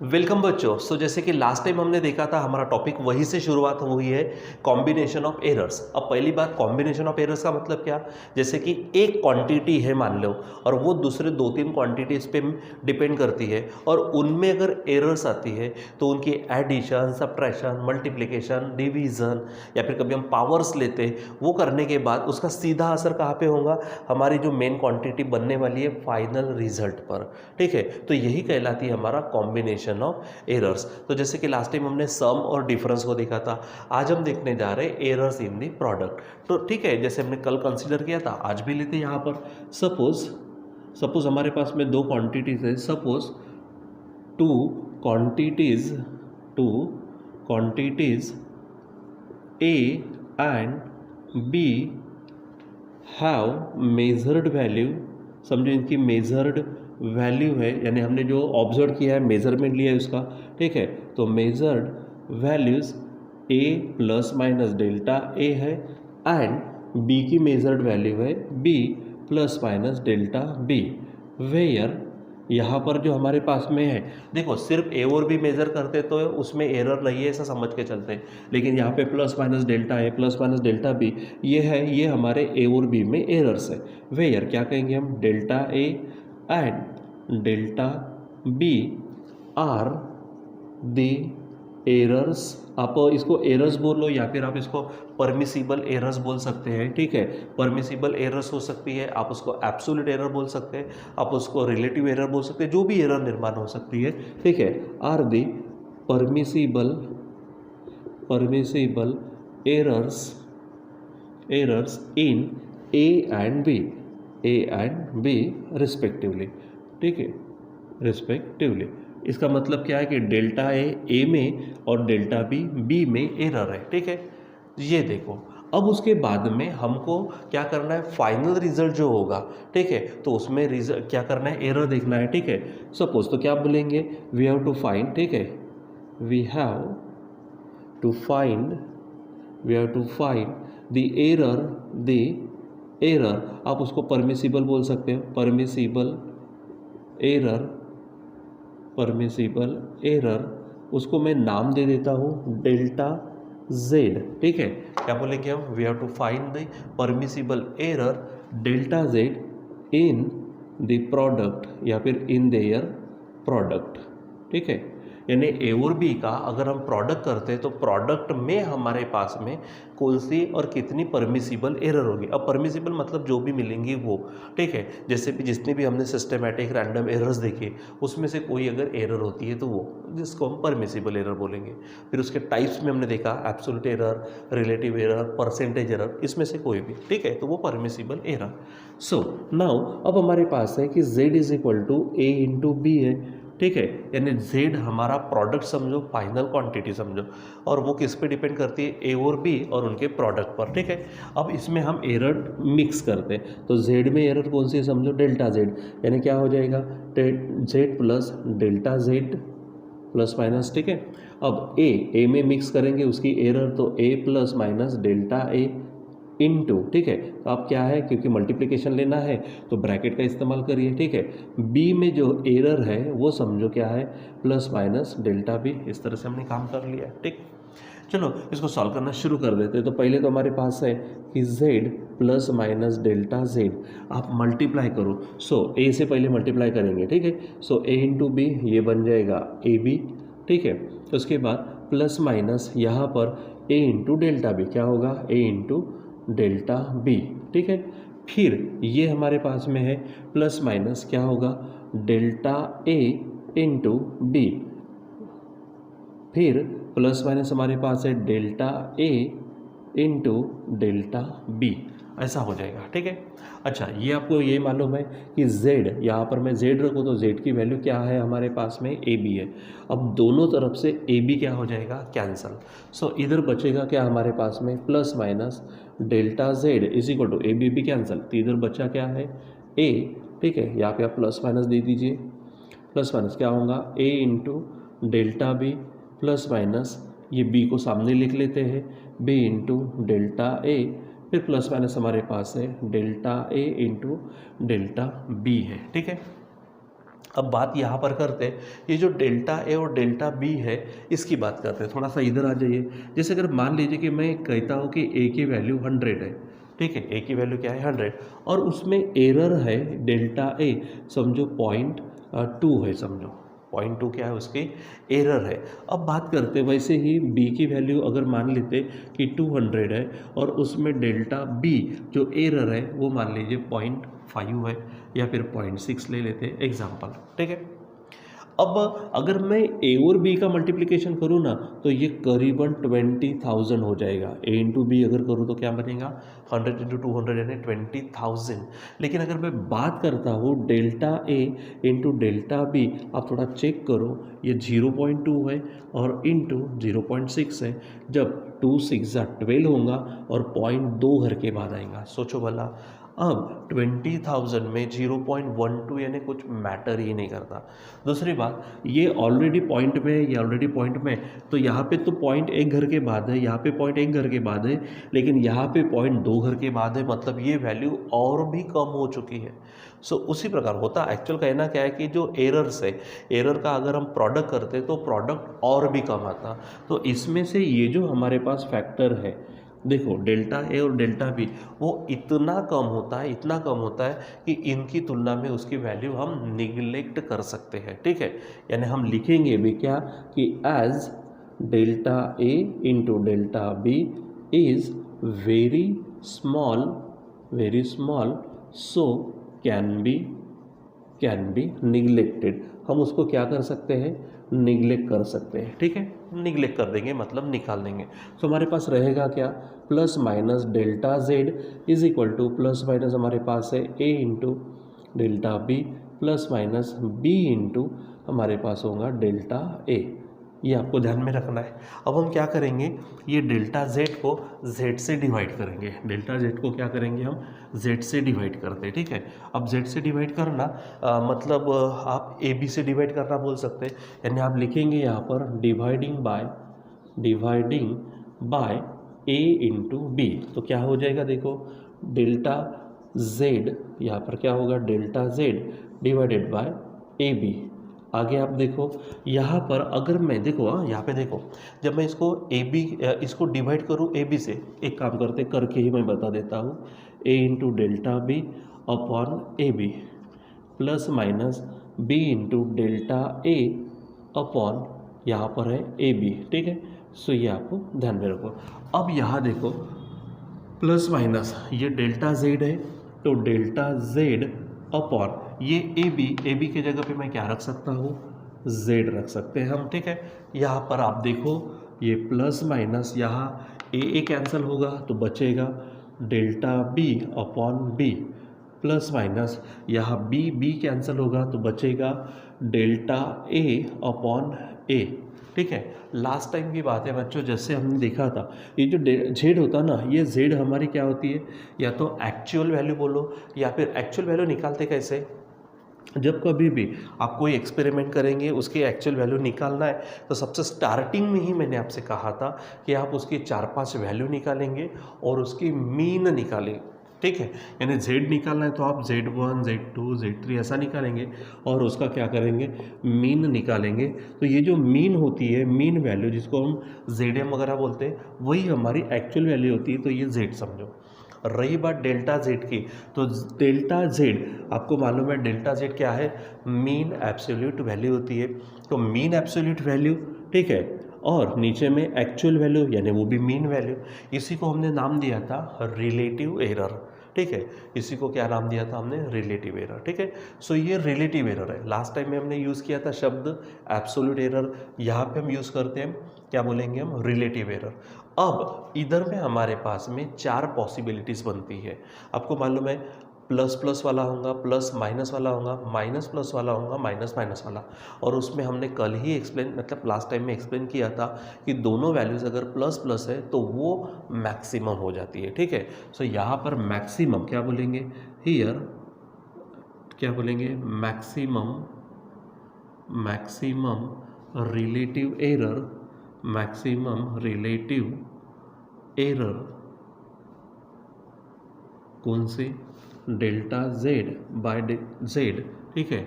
Welcome बच्चों। जैसे कि लास्ट टाइम हमने देखा था, हमारा टॉपिक वहीं से शुरुआत हुई है, कॉम्बिनेशन ऑफ एरर्स। अब पहली बात, कॉम्बिनेशन ऑफ एरर्स का मतलब क्या? जैसे कि एक क्वांटिटी है मान लो, और वो दूसरे दो तीन क्वांटिटीज पे डिपेंड करती है, और उनमें अगर एरर्स आती है तो उनकी एडिशन, सब्ट्रैक्शन, मल्टीप्लिकेशन, डिवीज़न या फिर कभी हम पावर्स लेते हैं, वो करने के बाद उसका सीधा असर कहाँ पे होगा? हमारी जो मेन क्वांटिटी बनने वाली है फाइनल रिजल्ट पर। ठीक है, तो यही कहलाती है हमारा कॉम्बिनेशन ऑफ एरर्स। तो जैसे कि लास्ट टाइम हमने सम और डिफरेंस को देखा था, आज हम देखने जा रहे हैं एरर्स इन द प्रोडक्ट। तो ठीक है, जैसे हमने कल कंसीडर किया था, आज भी लेते हैं यहाँ पर। सपोज हमारे पास में दो क्वांटिटीज है। Suppose two quantities two quantities A and B have measured value. समझो इनकी मेजर्ड वैल्यू है, यानी हमने जो ऑब्जर्व किया है, मेजरमेंट लिया है उसका। ठीक है, तो measured values A plus minus delta A है, एंड बी की मेजर्ड वैल्यू है B plus minus delta B. Where यहाँ पर जो हमारे पास में है, देखो सिर्फ ए और बी मेजर करते तो उसमें एरर नहीं है, ऐसा समझ के चलते हैं। लेकिन यहाँ पे plus minus delta A plus minus delta B ये है, ये हमारे ए और बी में एरर्स है। वेयर क्या कहेंगे हम? Delta A and delta B are the errors. आप इसको एरर्स बोलो या फिर आप इसको परमिसिबल एरर्स बोल सकते हैं। ठीक है, परमिसिबल एरर्स हो सकती है, आप उसको एब्सोल्यूट एरर बोल सकते हैं, आप उसको रिलेटिव एरर बोल सकते हैं, जो भी एरर निर्माण हो सकती है। ठीक है, are the permissible errors in A and B respectively. ठीक है, रिस्पेक्टिवली इसका मतलब क्या है कि डेल्टा ए में और डेल्टा बी में एरर है। ठीक है, ये देखो। अब उसके बाद में हमको क्या करना है? फाइनल रिजल्ट जो होगा, ठीक है, तो उसमें रिजल्ट क्या करना है? एरर देखना है। ठीक है, सपोज तो क्या बोलेंगे? We have to find. ठीक है, we have to find the error. आप उसको परमिसिबल बोल सकते हो, परमिसिबल एरर। उसको मैं नाम दे देता हूँ डेल्टा जेड। ठीक है, क्या बोलेंगे हम? We have to find the permissible error delta Z in the product या फिर इन देयर प्रोडक्ट। ठीक है, यानी ए और बी का अगर हम प्रोडक्ट करते हैं तो प्रोडक्ट में हमारे पास में कौन सी और कितनी परमिसिबल एरर होगी। अब परमिसिबल मतलब जो भी मिलेंगी वो। ठीक है, जैसे भी जितनी भी हमने सिस्टमेटिक रैंडम एरर्स देखे, उसमें से कोई अगर एरर होती है तो वो, जिसको हम परमिसिबल एरर बोलेंगे। फिर उसके टाइप्स में हमने देखा absolute error, relative error, percentage error, इसमें से कोई भी। ठीक है, तो वो परमिसिबल एरर। सो नाउ अब हमारे पास है कि z is equal to A into B है। ठीक है, यानी z हमारा प्रोडक्ट समझो, फाइनल क्वांटिटी समझो, और वो किस पे डिपेंड करती है? ए और बी और उनके प्रोडक्ट पर। ठीक है, अब इसमें हम एरर मिक्स करते हैं, तो z में एरर कौन सी है? समझो डेल्टा z, यानी क्या हो जाएगा? z plus delta z plus minus. ठीक है, अब ए में मिक्स करेंगे उसकी एरर, तो a plus minus delta A into. ठीक है, तो आप क्या है, क्योंकि मल्टीप्लिकेशन लेना है तो ब्रैकेट का इस्तेमाल करिए। ठीक है, बी में जो एरर है वो समझो क्या है? Plus minus delta B. इस तरह से हमने काम कर लिया। ठीक, चलो इसको सॉल्व करना शुरू कर देते हैं। तो पहले तो हमारे पास है कि z plus minus delta z, आप मल्टीप्लाई करो। सो a से पहले मल्टीप्लाई करेंगे। ठीक है, सो a इंटू बी, ये बन जाएगा ए बी। ठीक है, उसके बाद प्लस माइनस यहाँ पर a इंटू डेल्टा बी, क्या होगा? a into delta B. ठीक है, फिर ये हमारे पास में है प्लस माइनस, क्या होगा? Delta A into B. फिर प्लस माइनस हमारे पास है delta A into delta B, ऐसा हो जाएगा। ठीक है, अच्छा ये आपको ये मालूम है कि z, यहाँ पर मैं z रखूँ तो z की वैल्यू क्या है? हमारे पास में ए बी है। अब दोनों तरफ से ए बी क्या हो जाएगा? कैंसल। सो इधर बचेगा क्या हमारे पास में? Plus minus delta z is equal to A B भी कैंसल, तो इधर बचा क्या है? a। ठीक है, यहाँ पे आप प्लस माइनस दे दीजिए। प्लस माइनस क्या होगा? a into delta B plus minus, ये b को सामने लिख लेते हैं, b इंटू डेल्टा ए, फिर प्लस माइनस हमारे पास है delta A into delta B है। ठीक है, अब बात यहाँ पर करते हैं, ये जो डेल्टा ए और डेल्टा बी है इसकी बात करते हैं। थोड़ा सा इधर आ जाइए। जैसे अगर मान लीजिए कि मैं कहता हूँ कि ए की वैल्यू 100 है, ठीक है, ए की वैल्यू क्या है 100, और उसमें एरर है डेल्टा ए, समझो 0.2 है, समझो 0.2 क्या है उसकी एरर है। अब बात करते हैं वैसे ही बी की वैल्यू अगर मान लेते कि 200 है और उसमें डेल्टा बी जो एरर है वो मान लीजिए 0.5 है या फिर 0.6 ले लेते हैं एग्जाम्पल, ठीक है। अब अगर मैं ए और बी का मल्टीप्लिकेशन करूँ ना तो ये करीबन 20,000 हो जाएगा। ए इंटू बी अगर करूँ तो क्या बनेगा 100 इंटू 200 यानी 20,000। लेकिन अगर मैं बात करता हूँ delta A into delta B, आप थोड़ा चेक करो, ये 0.2 है और इंटू 0.6 है। जब 2 6 12 होगा और 0.2 घर के बाद आएगा, सोचो भला। अब 20,000 में 0.12 यानी कुछ मैटर ही नहीं करता। दूसरी बात, ये ऑलरेडी पॉइंट में है, ये ऑलरेडी पॉइंट में है, तो यहाँ पे तो पॉइंट 1 घर के बाद है, यहाँ पे पॉइंट 1 घर के बाद है, लेकिन यहाँ पे पॉइंट 2 घर के बाद है, मतलब ये वैल्यू और भी कम हो चुकी है। सो उसी प्रकार होता एक्चुअल कहना क्या है कि जो एरर्स है, एरर का अगर हम प्रोडक्ट करते तो प्रोडक्ट और भी कम आता। तो इसमें से ये जो हमारे पास फैक्टर है, देखो डेल्टा ए और डेल्टा बी, वो इतना कम होता है, इतना कम होता है कि इनकी तुलना में उसकी वैल्यू हम निगलेक्ट कर सकते हैं, ठीक है। यानी हम लिखेंगे भी क्या कि as delta A into delta B is very small so can be neglected. हम उसको क्या कर सकते हैं, निगलेक्ट कर सकते हैं, ठीक है। निगलेक्ट कर देंगे मतलब निकाल देंगे। तो हमारे पास रहेगा क्या, plus minus delta Z is equal to plus minus हमारे पास है A into delta B plus minus B into हमारे पास होगा डेल्टा ए। ये आपको ध्यान में रखना है। अब हम क्या करेंगे, ये डेल्टा जेड को जेड से डिवाइड करेंगे। डेल्टा जेड को क्या करेंगे हम, जेड से डिवाइड करते हैं, ठीक है। अब जेड से डिवाइड करना मतलब आप ए बी से डिवाइड करना बोल सकते हैं। यानी आप लिखेंगे यहाँ पर dividing by A into B, तो क्या हो जाएगा, देखो डेल्टा जेड, यहाँ पर क्या होगा delta Z divided by A B. आगे आप देखो यहाँ पर अगर मैं देखो, हाँ यहाँ पे देखो, जब मैं इसको ए बी इसको डिवाइड करूँ ए बी से, एक काम करते करके ही मैं बता देता हूँ, A into delta B upon A B plus minus B into delta A upon यहाँ पर है ए बी, ठीक है। सो ये आपको ध्यान में रखो। अब यहाँ देखो प्लस माइनस ये डेल्टा जेड है, तो डेल्टा जेड अपॉन ये ए बी की जगह पे मैं क्या रख सकता हूँ, जेड रख सकते हैं हम, ठीक है। यहाँ पर आप देखो ये प्लस माइनस यहाँ ए कैंसिल होगा तो बचेगा delta B upon B plus minus यहाँ बी कैंसिल होगा तो बचेगा डेल्टा ए अपॉन ए, ठीक है। लास्ट टाइम की बात है बच्चों, जैसे हमने देखा था ये जो जेड होता ना, ये जेड हमारी क्या होती है, या तो एक्चुअल वैल्यू बोलो या फिर एक्चुअल वैल्यू निकालते कैसे, जब कभी भी आप कोई एक्सपेरिमेंट करेंगे उसकी एक्चुअल वैल्यू निकालना है तो सबसे स्टार्टिंग में ही मैंने आपसे कहा था कि आप उसकी 4-5 वैल्यू निकालेंगे और उसकी मीन निकालेंगे, ठीक है। यानी z निकालना है तो आप z1 z2 z3 ऐसा निकालेंगे और उसका क्या करेंगे, मीन निकालेंगे। तो ये जो मीन होती है, मीन वैल्यू जिसको हम zm वगैरह बोलते हैं, वही हमारी एक्चुअल वैल्यू होती है, तो ये z समझो। रही बात डेल्टा जेड की, तो डेल्टा जेड आपको मालूम है डेल्टा जेड क्या है, मीन एब्सोल्यूट वैल्यू होती है। तो मीन एब्सोल्यूट वैल्यू, ठीक है, और नीचे में एक्चुअल वैल्यू यानी वो भी मीन वैल्यू। इसी को हमने नाम दिया था रिलेटिव एरर, ठीक है। इसी को क्या नाम दिया था हमने, रिलेटिव एरर, ठीक है। सो ये रिलेटिव एरर है। लास्ट टाइम में हमने यूज़ किया था शब्द एब्सोल्यूट एरर, यहाँ पे हम यूज़ करते हैं क्या बोलेंगे हम, रिलेटिव एरर। अब इधर में हमारे पास में 4 पॉसिबिलिटीज़ बनती है। आपको मालूम है प्लस प्लस वाला होगा, प्लस माइनस वाला होगा, माइनस प्लस वाला होगा, माइनस माइनस वाला। और उसमें हमने कल ही एक्सप्लेन मतलब लास्ट टाइम में एक्सप्लेन किया था कि दोनों वैल्यूज़ अगर प्लस प्लस है तो वो मैक्सिमम हो जाती है, ठीक है। सो यहाँ पर मैक्सिमम क्या बोलेंगे, हियर क्या बोलेंगे, मैक्सिमम रिलेटिव एरर कौन सी, डेल्टा जेड बाय जेड, ठीक है,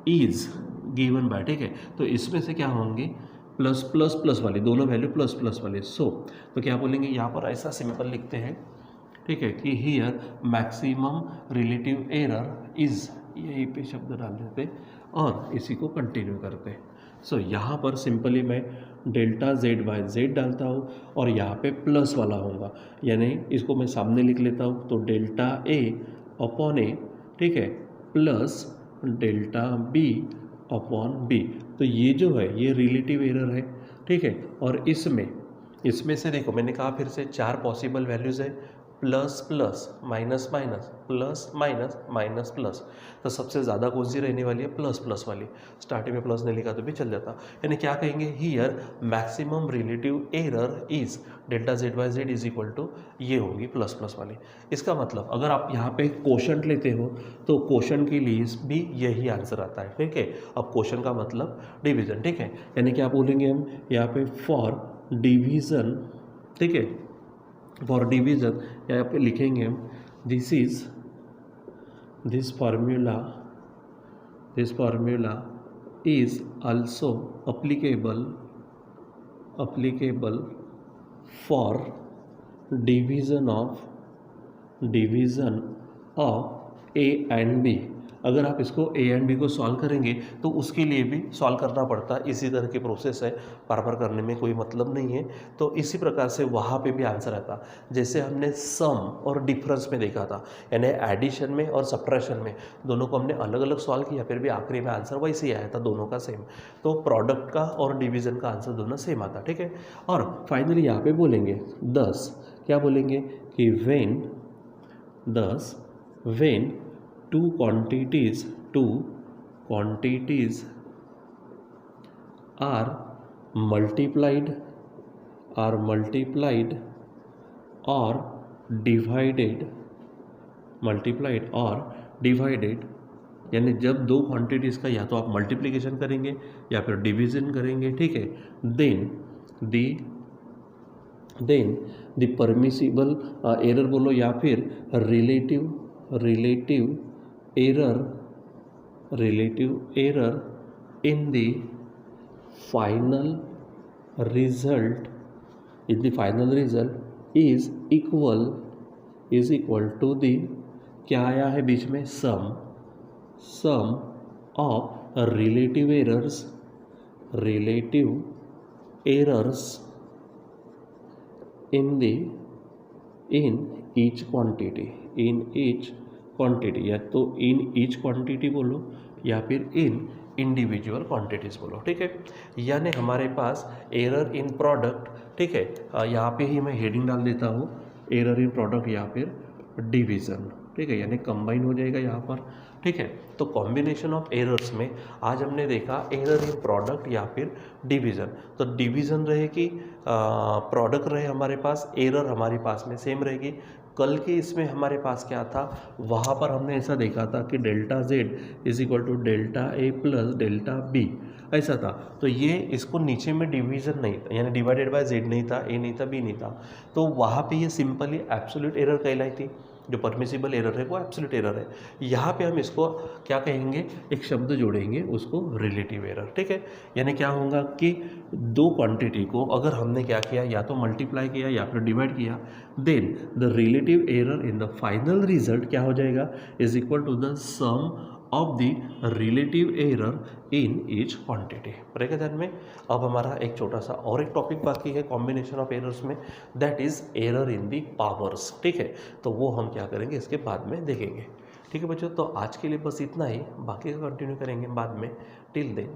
इज गिवन बाय, ठीक है। तो इसमें से क्या होंगे, प्लस प्लस प्लस वाले, दोनों वैल्यू प्लस प्लस वाले। सो तो क्या बोलेंगे यहाँ पर, ऐसा सिंपल लिखते हैं, ठीक है, कि here maximum relative error is, यहीं पे शब्द डाल देते और इसी को कंटिन्यू करते। सो यहाँ पर सिंपली मैं डेल्टा जेड बाय जेड डालता हूँ और यहाँ पे प्लस वाला होगा, यानी इसको मैं सामने लिख लेता हूँ। तो डेल्टा ए अपॉन ए, ठीक है, plus delta B upon B. तो ये जो है ये रिलेटिव एरर है, ठीक है। और इसमें से देखो, मैंने कहा फिर से 4 पॉसिबल वैल्यूज़ है, plus plus minus minus plus minus minus plus. तो सबसे ज़्यादा कौन सी रहने वाली है, प्लस प्लस वाली। स्टार्टिंग में प्लस नहीं लिखा तो भी चल जाता, यानी क्या कहेंगे, here maximum relative error is delta Z by Z is equal to, ये होगी प्लस प्लस वाली। इसका मतलब अगर आप यहाँ पे कोशंट लेते हो तो कोशंट के लिए भी यही आंसर आता है, ठीक है। अब कोशंट का मतलब डिवीज़न, ठीक है, यानी क्या बोलेंगे हम यहाँ पे, फॉर डिवीज़न, ठीक है, फॉर डिवीज़न यहाँ पे लिखेंगे हम, this formula is also applicable for division of A and B. अगर आप इसको ए एंड बी को सॉल्व करेंगे तो उसके लिए भी सॉल्व करना पड़ता है, इसी तरह की प्रोसेस है, बार बार करने में कोई मतलब नहीं है। तो इसी प्रकार से वहाँ पे भी आंसर आता, जैसे हमने सम और डिफरेंस में देखा था, यानी एडिशन में और सब्ट्रैक्शन में दोनों को हमने अलग अलग सॉल्व किया, फिर भी आखिरी में आंसर वैसे ही आया था, दोनों का सेम। तो प्रोडक्ट का और डिवीज़न का आंसर दोनों सेम आता, ठीक है। और फाइनली यहाँ पे बोलेंगे 10, क्या बोलेंगे कि when two quantities are multiplied or divided, यानी जब दो क्वांटिटीज़ का या तो आप मल्टीप्लिकेशन करेंगे या फिर डिवीज़न करेंगे, ठीक है, देन द परमिसिबल एरर बोलो या फिर relative error in the final result is equal to the, क्या आया है बीच में, sum of relative errors in each quantity, या तो in each quantity बोलो या फिर in इंडिविजुअल क्वांटिटीज़ बोलो, ठीक है। यानी हमारे पास एरर इन प्रोडक्ट, ठीक है, यहाँ पे ही मैं हेडिंग डाल देता हूँ, एरर इन प्रोडक्ट या फिर डिवीज़न, ठीक है, यानी कंबाइन हो जाएगा यहाँ पर, ठीक है। तो कॉम्बिनेशन ऑफ एरर्स में आज हमने देखा एरर इन प्रोडक्ट या फिर डिवीज़न। तो डिवीज़न रहेगी, प्रोडक्ट रहे हमारे पास, एरर हमारे पास में सेम रहेगी। कल के इसमें हमारे पास क्या था, वहाँ पर हमने ऐसा देखा था कि delta Z is equal to delta A plus delta B, ऐसा था। तो ये इसको नीचे में डिवीज़न नहीं था, यानी डिवाइडेड बाय जेड नहीं था, ए नहीं था, बी नहीं था, तो वहाँ पे ये सिंपली एब्सोल्यूट एरर कहलाई थी। जो परमिसिबल एरर है वो एब्सोल्यूट एरर है। यहाँ पे हम इसको क्या कहेंगे, एक शब्द जोड़ेंगे, उसको रिलेटिव एरर, ठीक है। यानी क्या होगा कि दो क्वांटिटी को अगर हमने क्या किया, या तो मल्टीप्लाई किया या फिर डिवाइड किया, then the relative error in the final result क्या हो जाएगा, is equal to the sum of the relative error in each quantity. रहेगा ध्यान में। अब हमारा एक छोटा सा और एक टॉपिक बाकी है कॉम्बिनेशन ऑफ एरर्स में, that is error in the powers, ठीक है। तो वो हम क्या करेंगे इसके बाद में देखेंगे, ठीक है बच्चों। तो आज के लिए बस इतना ही, बाकी का कंटिन्यू करेंगे बाद में। Till then